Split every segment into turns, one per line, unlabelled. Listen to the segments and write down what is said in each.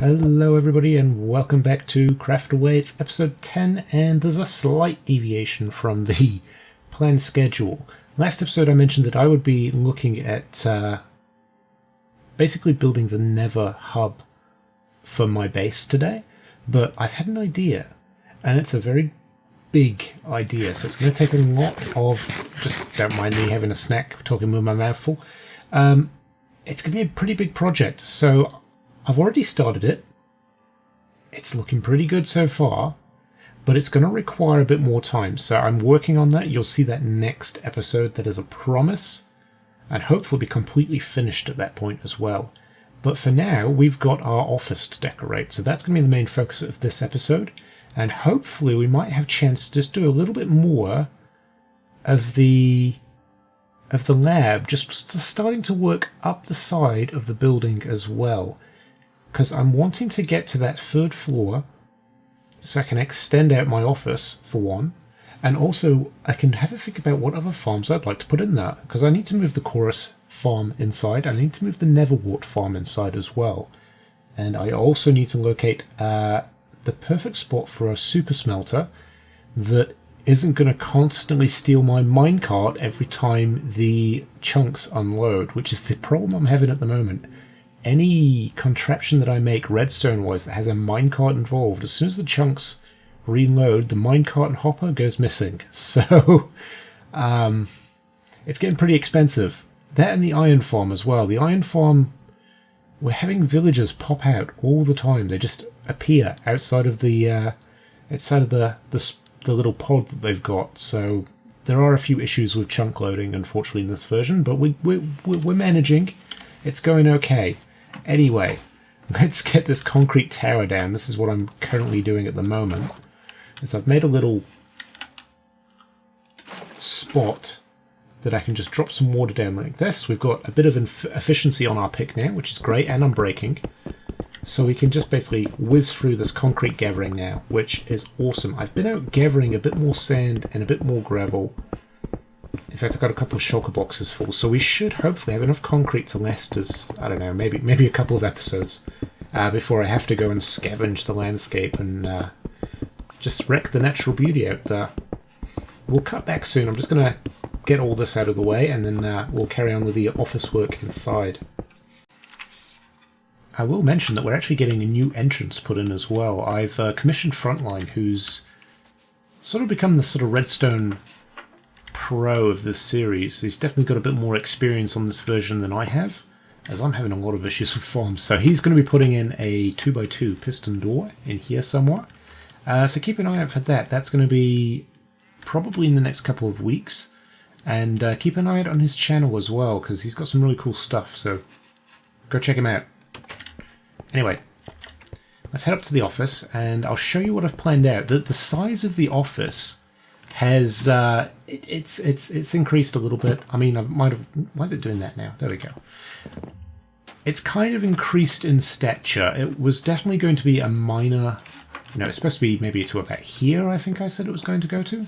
Hello everybody and welcome back to Craftaway. It's episode 10 and there's a slight deviation from the planned schedule. Last episode I mentioned that I would be looking at basically building the nether hub for my base today, but I've had an idea and it's a very big idea, so it's going to take a lot of, just don't mind me having a snack, talking with my mouth full. It's going to be a pretty big project, so I've already started it. It's looking pretty good so far, but it's going to require a bit more time. So I'm working on that. You'll see that next episode. That is a promise, and hopefully be completely finished at that point as well. But for now, we've got our office to decorate. So that's going to be the main focus of this episode. And hopefully we might have a chance to just do a little bit more of the lab, just starting to work up the side of the building as well. Because I'm wanting to get to that third floor so I can extend out my office, for one. And also, I can have a think about what other farms I'd like to put in there. Because I need to move the chorus farm inside. I need to move the Neverwort farm inside as well. And I also need to locate the perfect spot for a super smelter that isn't going to constantly steal my minecart every time the chunks unload, which is the problem I'm having at the moment. Any contraption that I make redstone-wise that has a minecart involved, as soon as the chunks reload, the minecart and hopper goes missing. So, it's getting pretty expensive. That and the iron farm as well. The iron farm, we're having villagers pop out all the time. They just appear outside of the little pod that they've got. So there are a few issues with chunk loading, unfortunately, in this version, but we're managing. It's going okay. Anyway, let's get this concrete tower down. This is what I'm currently doing at the moment. Is I've made a little spot that I can just drop some water down like this. We've got a bit of efficiency on our pick now, which is great, and unbreaking. So we can just basically whiz through this concrete gathering now, which is awesome. I've been out gathering a bit more sand and a bit more gravel. In fact, I've got a couple of shulker boxes full, so we should hopefully have enough concrete to last us, I don't know, maybe a couple of episodes before I have to go and scavenge the landscape and just wreck the natural beauty out there. We'll cut back soon. I'm just going to get all this out of the way, and then we'll carry on with the office work inside. I will mention that we're actually getting a new entrance put in as well. I've commissioned Frontline, who's sort of become the sort of redstone pro of this series. He's definitely got a bit more experience on this version than I have, as I'm having a lot of issues with farms. So he's going to be putting in a 2x2 piston door in here somewhere. So keep an eye out for that. That's going to be probably in the next couple of weeks. And keep an eye out on his channel as well, because he's got some really cool stuff. So go check him out. Anyway, let's head up to the office and I'll show you what I've planned out. The size of the office has it's increased a little bit. I mean, I might have. Why is it doing that now? There we go. It's kind of increased in stature. It was definitely going to be a minor. It's supposed to be maybe to about here. I think I said it was going to go to,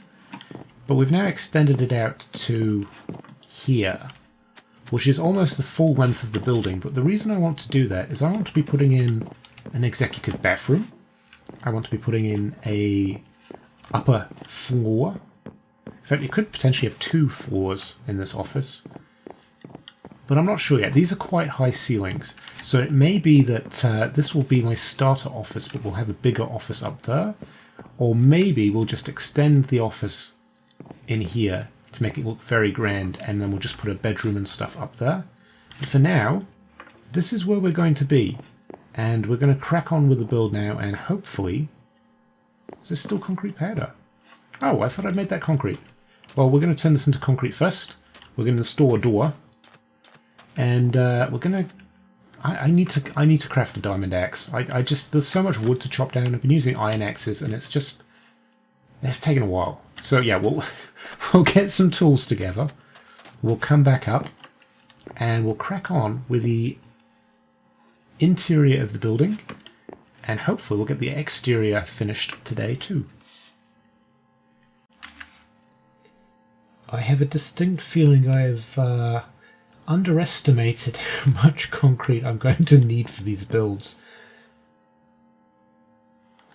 but we've now extended it out to here, which is almost the full length of the building. But the reason I want to do that is I want to be putting in an executive bathroom. I want to be putting in a upper floor. In fact, you could potentially have 2 floors in this office, but I'm not sure yet. These are quite high ceilings, so it may be that this will be my starter office, but we'll have a bigger office up there, or maybe we'll just extend the office in here to make it look very grand, and then we'll just put a bedroom and stuff up there. But for now, this is where we're going to be, and we're going to crack on with the build now, and hopefully... Is this still concrete powder? Oh, I thought I'd made that concrete. Well, we're going to turn this into concrete first. We're going to install a door, and we're going to... I need to craft a diamond axe. There's so much wood to chop down. I've been using iron axes, and it's taken a while. So yeah, we'll get some tools together. We'll come back up, and we'll crack on with the interior of the building, and hopefully we'll get the exterior finished today too. I have a distinct feeling I've underestimated how much concrete I'm going to need for these builds.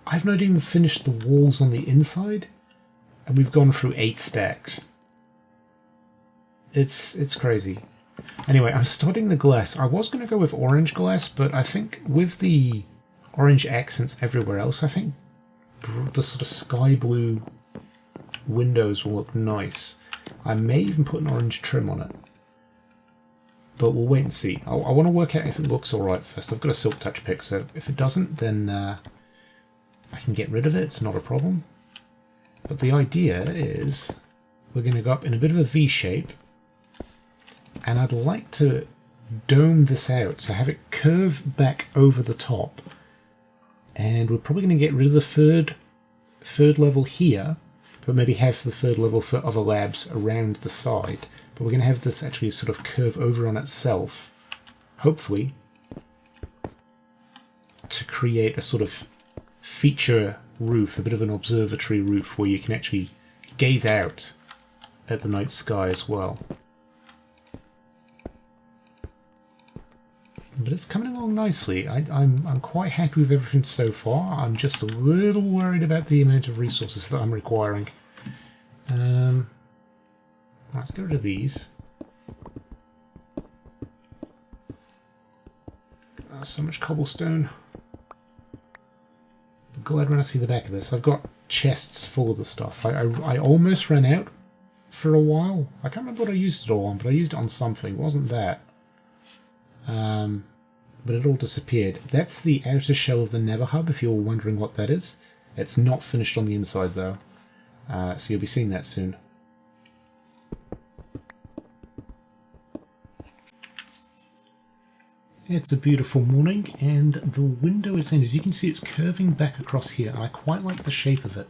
I've not even finished the walls on the inside, and we've gone through 8 stacks. It's crazy. Anyway, I'm starting the glass. I was going to go with orange glass, but I think with the orange accents everywhere else, I think the sort of sky blue windows will look nice. I may even put an orange trim on it, but we'll wait and see. I want to work out if it looks alright first. I've got a silk touch pick, so if it doesn't, then I can get rid of it. It's not a problem. But the idea is we're going to go up in a bit of a V shape, and I'd like to dome this out, so have it curve back over the top. And we're probably going to get rid of the third level here, but maybe have the third level for other labs around the side. But we're going to have this actually sort of curve over on itself, hopefully, to create a sort of feature roof, a bit of an observatory roof where you can actually gaze out at the night sky as well. But it's coming along nicely. I'm quite happy with everything so far. I'm just a little worried about the amount of resources that I'm requiring. Let's get rid of these. So much cobblestone. I'm glad when I see the back of this. I've got chests full of the stuff. I almost ran out for a while. I can't remember what I used it all on, but I used it on something. It wasn't that. But it all disappeared. That's the outer shell of the nether hub, if you're wondering what that is. It's not finished on the inside, though. So you'll be seeing that soon. It's a beautiful morning, and the window is in. As you can see, it's curving back across here, and I quite like the shape of it.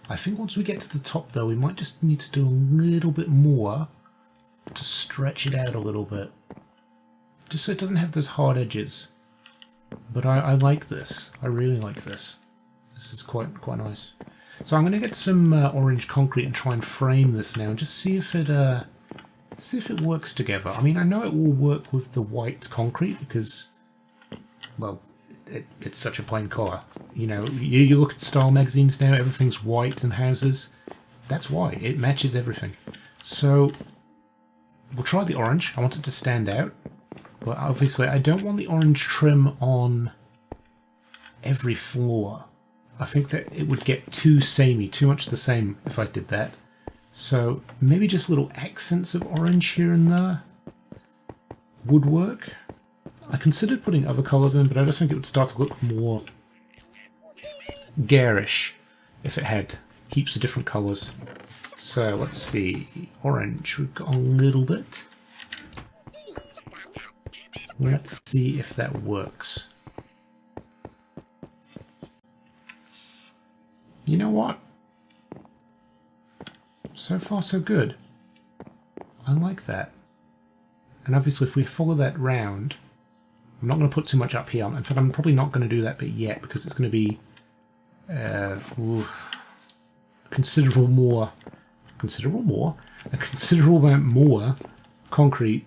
I think once we get to the top, though, we might just need to do a little bit more to stretch it out a little bit. Just so it doesn't have those hard edges. But I like this. I really like this. This is quite nice. So I'm going to get some orange concrete and try and frame this now and just see if it works together. I mean, I know it will work with the white concrete because, well, it's such a plain colour. You know, you look at style magazines now, everything's white in houses. That's why. It matches everything. So we'll try the orange. I want it to stand out. But obviously I don't want the orange trim on every floor. I think that it would get too samey, too much the same if I did that. So maybe just little accents of orange here and there would work. I considered putting other colours in, but I just think it would start to look more garish if it had heaps of different colours. So let's see, orange, we've got a little bit. Let's see if that works. You know what? So far so good. I like that. And obviously if we follow that round, I'm not going to put too much up here. In fact, I'm probably not going to do that bit yet because it's going to be a considerable amount more concrete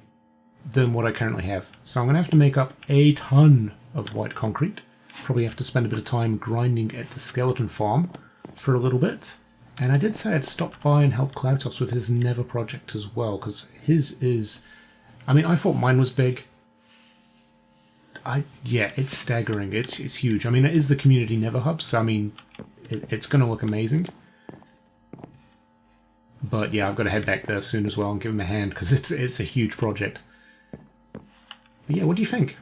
than what I currently have. So I'm going to have to make up a ton of white concrete. Probably have to spend a bit of time grinding at the skeleton farm for a little bit. And I did say I'd stop by and help Cloudtops with his nether project as well, because his is... I mean, I thought mine was big. Yeah, it's staggering. It's huge. I mean, it is the community nether hub, so I mean, it's going to look amazing. But yeah, I've got to head back there soon as well and give him a hand, because it's a huge project. But yeah, what do you think?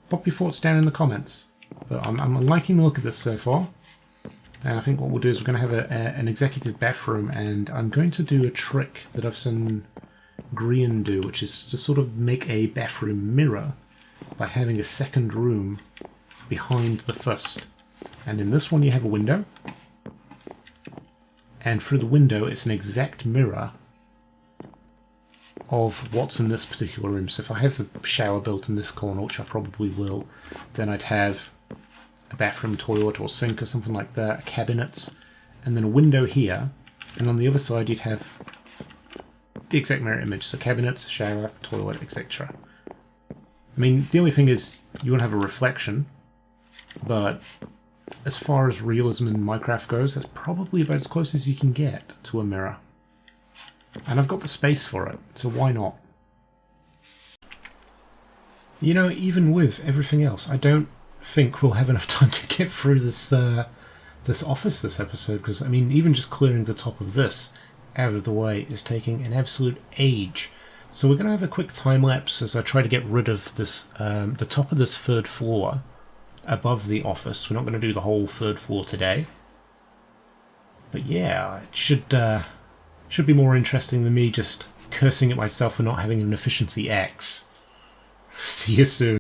Pop your thoughts down in the comments. But I'm liking the look of this so far. And I think what we'll do is we're going to have an executive bathroom, and I'm going to do a trick that I've seen Grian do, which is to sort of make a bathroom mirror by having a second room behind the first. And in this one you have a window, and through the window it's an exact mirror of what's in this particular room. So if I have a shower built in this corner, which I probably will, then I'd have a bathroom toilet or sink or something like that, cabinets, and then a window here, and on the other side you'd have the exact mirror image, so cabinets, shower, toilet, etc. I mean, the only thing is you won't have a reflection, but as far as realism in Minecraft goes, that's probably about as close as you can get to a mirror. And I've got the space for it, so why not? You know, even with everything else, I don't think we'll have enough time to get through this this office this episode, because, I mean, even just clearing the top of this out of the way is taking an absolute age. So we're going to have a quick time lapse as I try to get rid of this the top of this third floor above the office. We're not going to do the whole third floor today. But yeah, it should be more interesting than me just cursing at myself for not having an efficiency X. See you soon.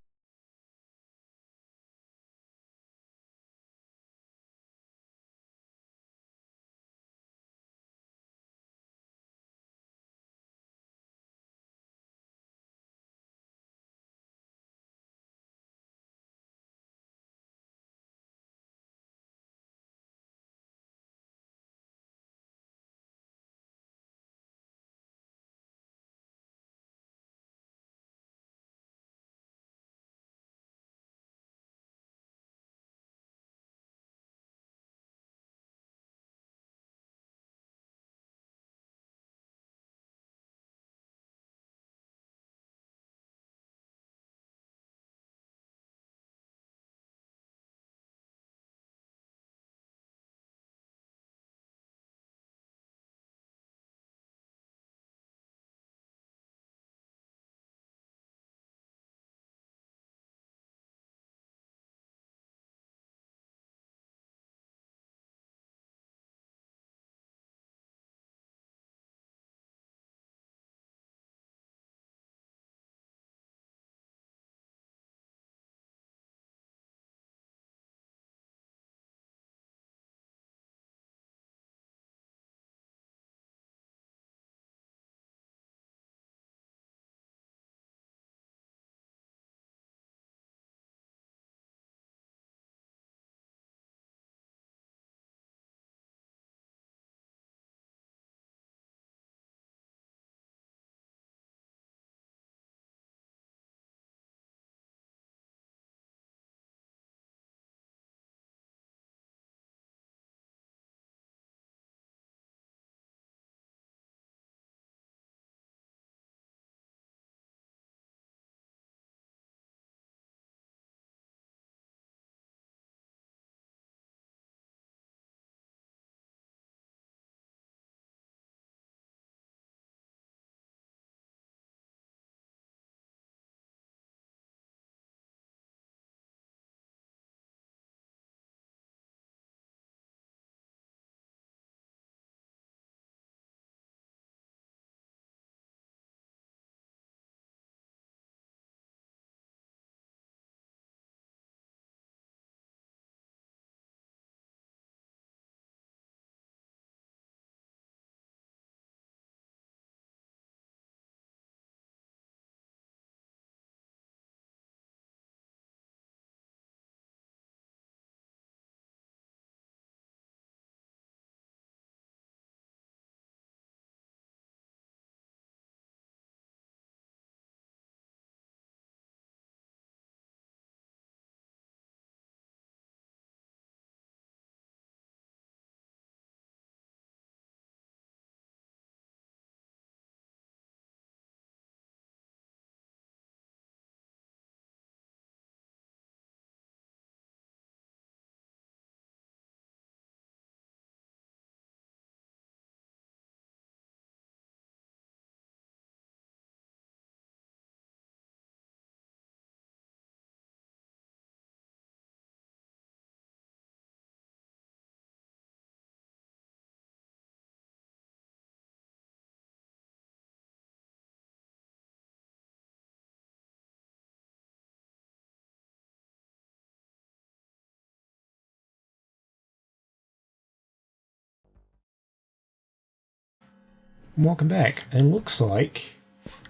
Welcome back. It looks like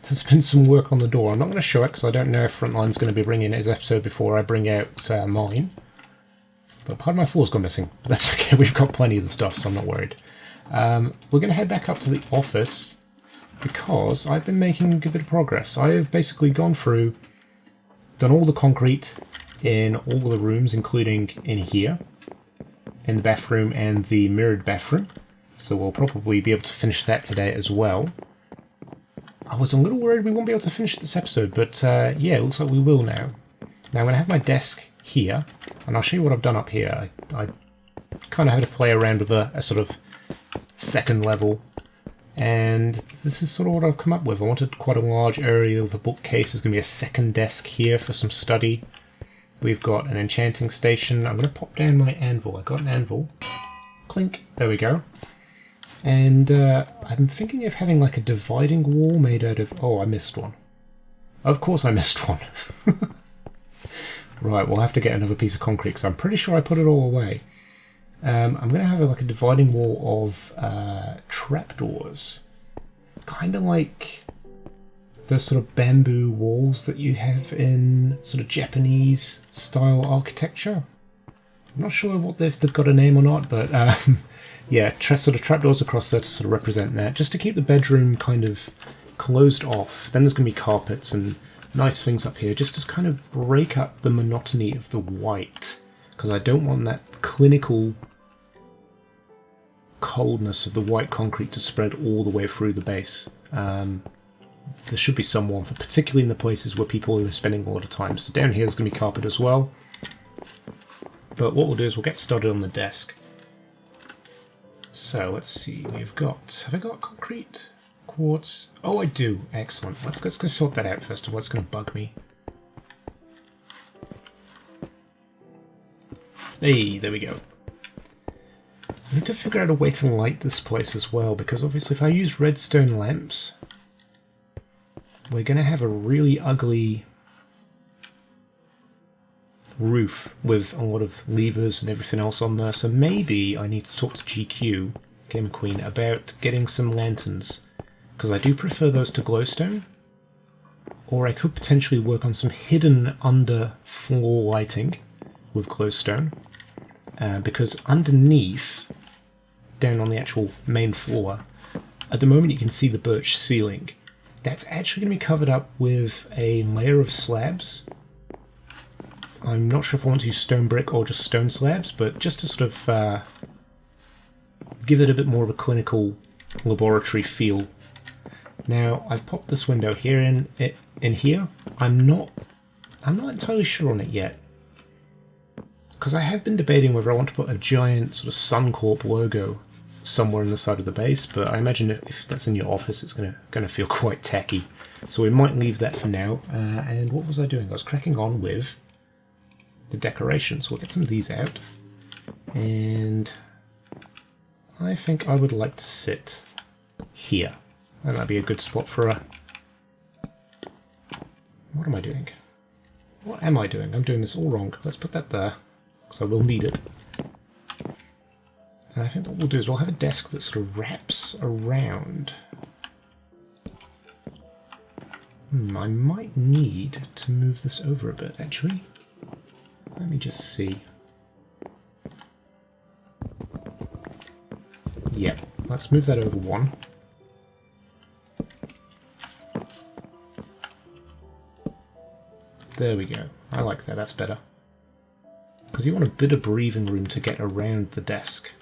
there's been some work on the door. I'm not going to show it because I don't know if Frontline's going to be bringing his episode before I bring out mine. But part of my floor's gone missing. But that's okay, we've got plenty of the stuff, so I'm not worried. We're going to head back up to the office because I've been making a good bit of progress. I have basically gone through, done all the concrete in all the rooms, including in here. in the bathroom and the mirrored bathroom. So we'll probably be able to finish that today as well. I was a little worried we won't be able to finish this episode, but yeah, it looks like we will now. Now I'm going to have my desk here, and I'll show you what I've done up here. I kind of had to play around with a sort of second level, and this is sort of what I've come up with. I wanted quite a large area of the bookcase. There's going to be a second desk here for some study. We've got an enchanting station. I'm going to pop down my anvil. I got an anvil. Clink. There we go. And I'm thinking of having like a dividing wall made out of... Oh, I missed one. Of course I missed one. Right, we'll have to get another piece of concrete because I'm pretty sure I put it all away. I'm going to have like a dividing wall of trapdoors. Kind of like those sort of bamboo walls that you have in sort of Japanese style architecture. I'm not sure what they've got a name or not, but yeah, sort of trapdoors across there to sort of represent that, just to keep the bedroom kind of closed off. Then there's going to be carpets and nice things up here, just to kind of break up the monotony of the white, because I don't want that clinical coldness of the white concrete to spread all the way through the base. There should be some warmth, particularly in the places where people are spending a lot of time. So down here there's going to be carpet as well. But what we'll do is we'll get started on the desk. So let's see, we've got... Have I got concrete? Quartz? Oh, I do. Excellent. Let's go sort that out first of all. What's going to bug me? Hey, there we go. I need to figure out a way to light this place as well, because obviously if I use redstone lamps, we're going to have a really ugly roof with a lot of levers and everything else on there. So maybe I need to talk to GQ, Gamer Queen, about getting some lanterns, because I do prefer those to glowstone. Or I could potentially work on some hidden under-floor lighting with glowstone, because underneath, down on the actual main floor, at the moment you can see the birch ceiling. That's actually going to be covered up with a layer of slabs. I'm not sure if I want to use stone brick or just stone slabs, but just to sort of give it a bit more of a clinical laboratory feel. Now I've popped this window here in here. I'm not entirely sure on it yet, because I have been debating whether I want to put a giant sort of Suncorp logo somewhere in the side of the base, but I imagine if that's in your office it's going to feel quite tacky. So we might leave that for now. And what was I doing? I was cracking on with the decorations. We'll get some of these out. And I think I would like to sit here. And that'd be a good spot for a... What am I doing? What am I doing? I'm doing this all wrong. Let's put that there, because I will need it. And I think what we'll do is we'll have a desk that sort of wraps around. I might need to move this over a bit, actually. Let me just see. Yep, let's move that over one. There we go. I like that, that's better. Because you want a bit of breathing room to get around the desk.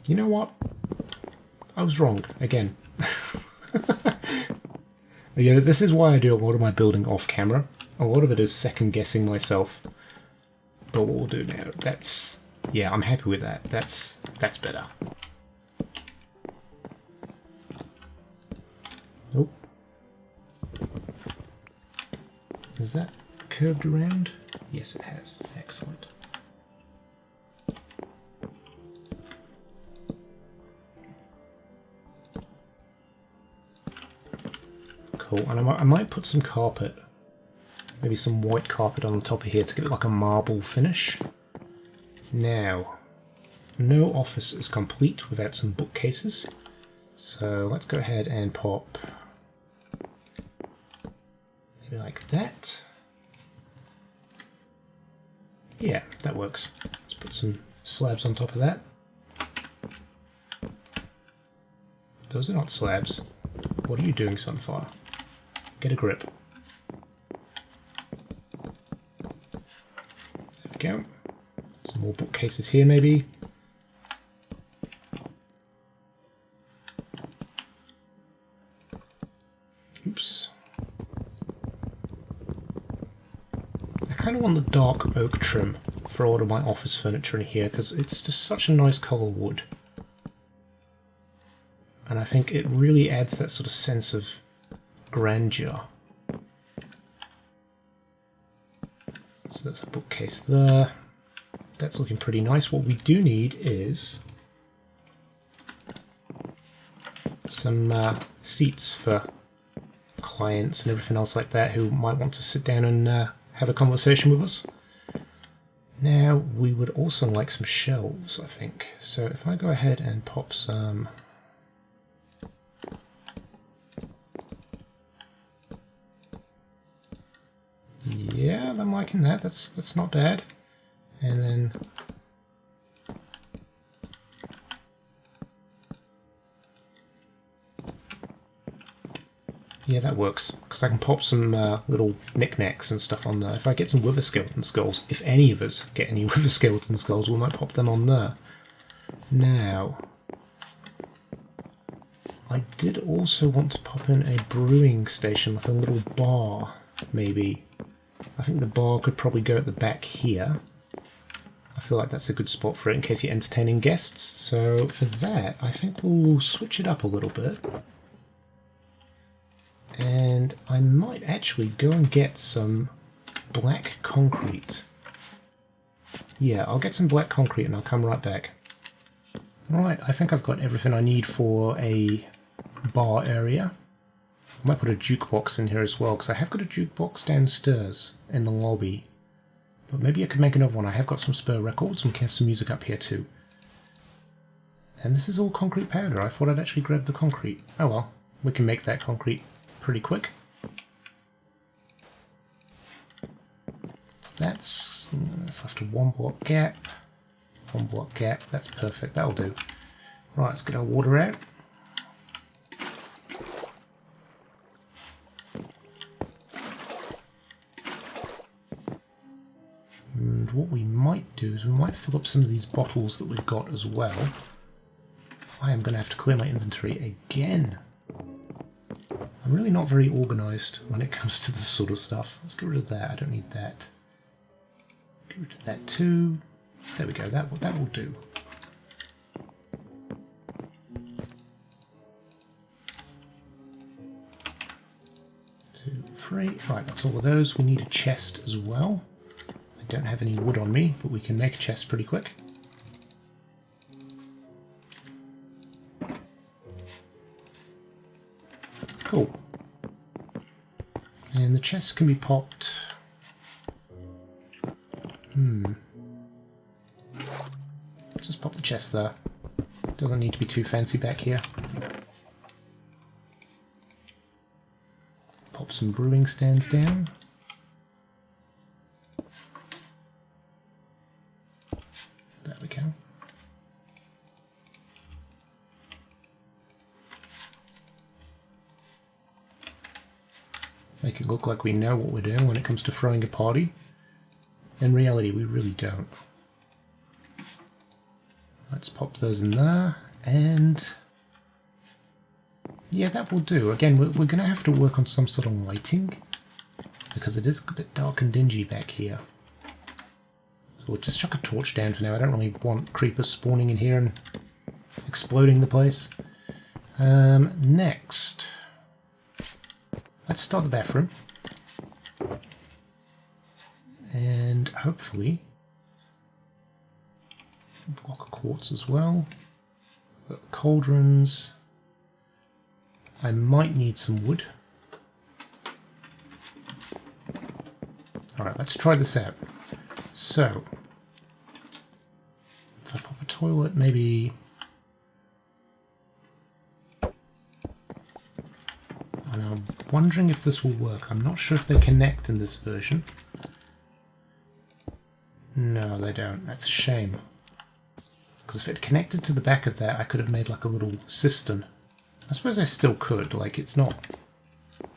You know what? I was wrong, again. Yeah, this is why I do a lot of my building off camera. A lot of it is second guessing myself. But what we'll do now, that's... Yeah, I'm happy with that. That's better. Oh. Is that curved around? Yes, it has. Excellent. Cool, and I might put some carpet, maybe some white carpet on the top of here to give it like a marble finish. Now, no office is complete without some bookcases, so let's go ahead and pop maybe like that. Yeah, that works. Let's put some slabs on top of that. Those are not slabs. What are you doing, Sunfire? Get a grip. Some more bookcases here, maybe. Oops. I kind of want the dark oak trim for all of my office furniture in here because it's just such a nice colour wood. And I think it really adds that sort of sense of grandeur. So that's a bookcase there. That's looking pretty nice. What we do need is some seats for clients and everything else like that who might want to sit down and have a conversation with us. Now, we would also like some shelves, I think. So if I go ahead and pop some... Yeah, I'm liking that. That's not bad. And then... Yeah, that works, because I can pop some little knickknacks and stuff on there. If I get some wither skeleton skulls, if any of us get any wither skeleton skulls, we might pop them on there. Now, I did also want to pop in a brewing station, like a little bar, maybe. I think the bar could probably go at the back here. I feel like that's a good spot for it in case you're entertaining guests. So for that, I think we'll switch it up a little bit. And I might actually go and get some black concrete. Yeah, I'll get some black concrete and I'll come right back. Alright, I think I've got everything I need for a bar area. I might put a jukebox in here as well, because I have got a jukebox downstairs in the lobby. But maybe I could make another one. I have got some spare records and we can have some music up here too. And this is all concrete powder. I thought I'd actually grab the concrete. Oh well, we can make that concrete pretty quick. So that's after one block gap. One block gap. That's perfect. That'll do. Right, let's get our water out. And what we might do is we might fill up some of these bottles that we've got as well. I am going to have to clear my inventory again. I'm really not very organised when it comes to this sort of stuff. Let's get rid of that. I don't need that. Get rid of that too. There we go. That will do. 2, 3. Right, that's all of those. We need a chest as well. I don't have any wood on me, but we can make a chest pretty quick. Cool. And the chests can be popped. Just pop the chest there. Doesn't need to be too fancy back here. Pop some brewing stands down. There we go. Make it look like we know what we're doing when it comes to throwing a party. In reality, we really don't. Let's pop those in there, and yeah, that will do. Again, we're going to have to work on some sort of lighting, because it is a bit dark and dingy back here. So we'll just chuck a torch down for now. I don't really want creepers spawning in here and exploding the place. Next, let's start the bathroom. And hopefully, a block of quartz as well. Cauldrons. I might need some wood. Alright, let's try this out. So, if I pop a toilet, maybe... And I'm wondering if this will work. I'm not sure if they connect in this version. No, they don't. That's a shame. Because if it connected to the back of that, I could have made like a little cistern. I suppose I still could. Like, it's not... Do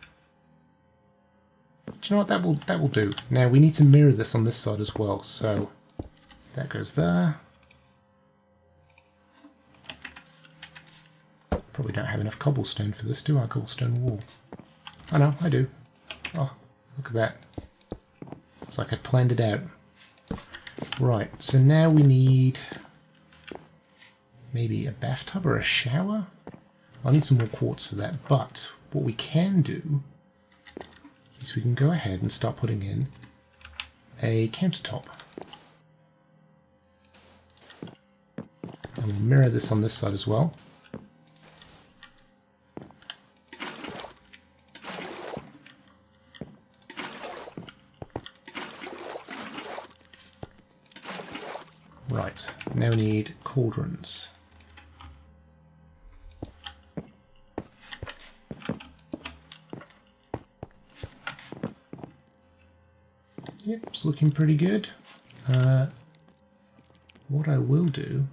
you know what? That will do. Now, we need to mirror this on this side as well. So, That goes there. Probably don't have enough cobblestone for this, do I? Cobblestone wall. Oh no, I do. Oh, look at that. It's like I planned it out. Right, so now we need maybe a bathtub or a shower? I'll need some more quartz for that, but what we can do is we can go ahead and start putting in a countertop. And we'll mirror this on this side as well. Right, now we need cauldrons. Yep, it's looking pretty good. What I will do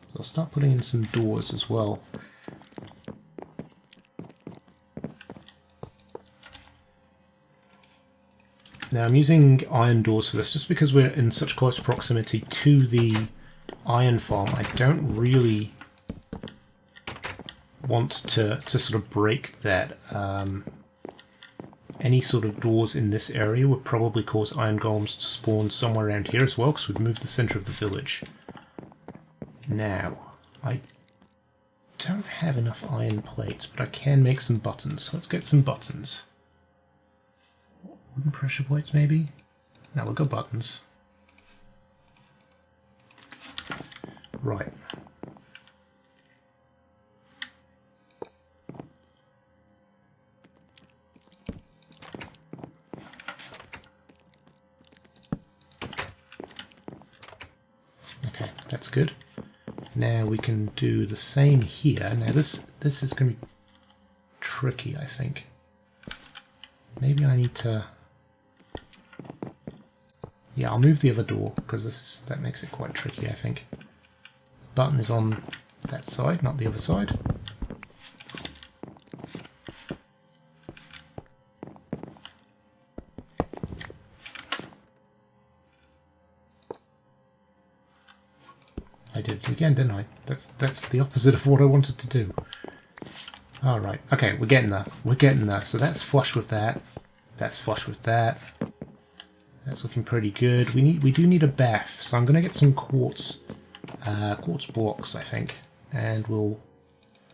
is I'll start putting in some doors as well. Now I'm using iron doors for this just because we're in such close proximity to the iron farm. I don't really want to sort of break that. Any sort of doors in this area would probably cause iron golems to spawn somewhere around here as well, because we've moved the centre of the village. Now, I don't have enough iron plates, but I can make some buttons. So let's get some buttons. Wooden pressure plates, maybe? Now we'll go buttons. Right. Okay, that's good. Now we can do the same here. Now this is going to be tricky, I think. Maybe I need to... Yeah, I'll move the other door, because that makes it quite tricky, I think. The button is on that side, not the other side. I did it again, didn't I? That's the opposite of what I wanted to do. Alright, okay, we're getting there. We're getting there. So that's flush with that. That's flush with that. That's looking pretty good. We do need a bath, so I'm going to get some quartz blocks, I think, and we'll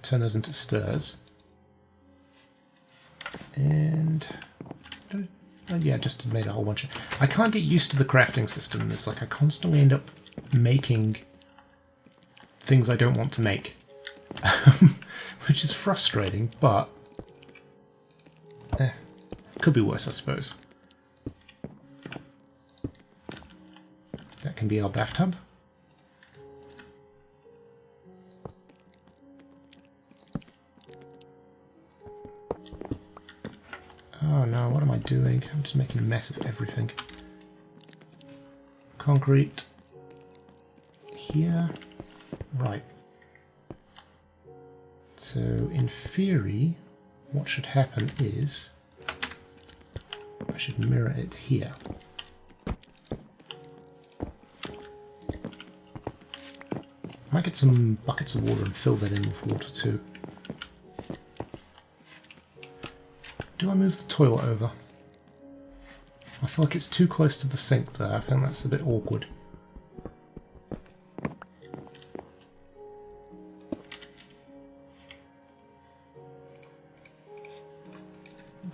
turn those into stairs. And yeah, just made a whole bunch of... I can't get used to the crafting system in this. Like, I constantly end up making things I don't want to make, which is frustrating, but could be worse, I suppose. That can be our bathtub. Oh no, what am I doing? I'm just making a mess of everything. Concrete here. Right. So in theory, what should happen is I should mirror it here. I might get some buckets of water and fill that in with water too. Do I move the toilet over? I feel like it's too close to the sink there. I think that's a bit awkward.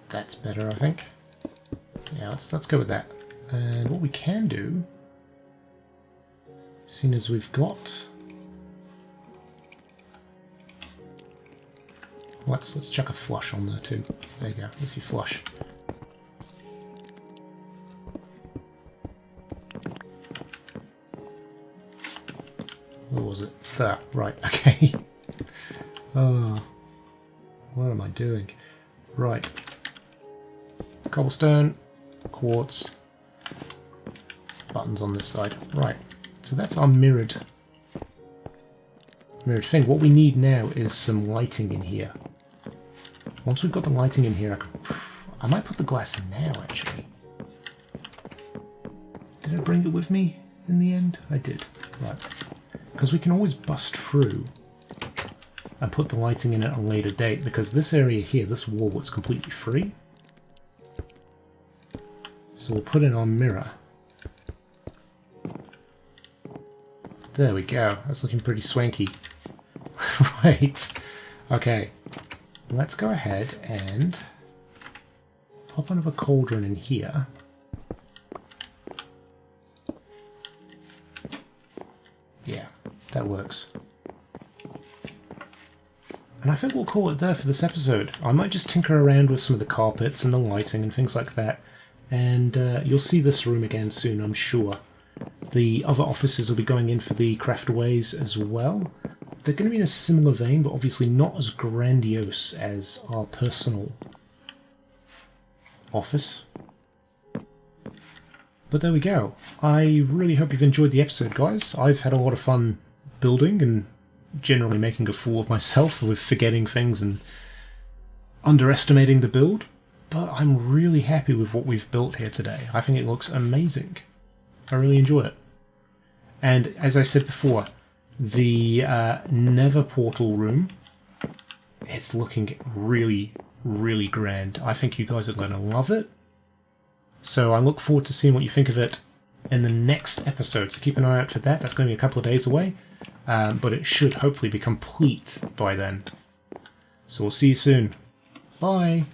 That's better, I think. Yeah, let's go with that. And what we can do, seeing as we've got... Let's chuck a flush on there too. There you go, there's your flush. What was it? There, right, okay. Oh, what am I doing? Right. Cobblestone, quartz, buttons on this side. Right, so that's our mirrored thing. What we need now is some lighting in here. Once we've got the lighting in here, I might put the glass in now, actually. Did I bring it with me? in the end? I did. Right. Because we can always bust through and put the lighting in at a later date, because this area here, this wall, is completely free. So we'll put in our mirror. There we go. That's looking pretty swanky. Wait. Okay. Let's go ahead and pop another cauldron in here. Yeah, that works. And I think we'll call it there for this episode. I might just tinker around with some of the carpets and the lighting and things like that. And you'll see this room again soon, I'm sure. The other offices will be going in for the Craftways as well. They're going to be in a similar vein, but obviously not as grandiose as our personal office. But there we go. I really hope you've enjoyed the episode, guys. I've had a lot of fun building and generally making a fool of myself with forgetting things and underestimating the build. But I'm really happy with what we've built here today. I think it looks amazing. I really enjoy it. And as I said before, the nether portal room, it's looking really, really grand. I think you guys are going to love it. So I look forward to seeing what you think of it in the next episode. So keep an eye out for that. That's going to be a couple of days away. But it should hopefully be complete by then. So we'll see you soon. Bye.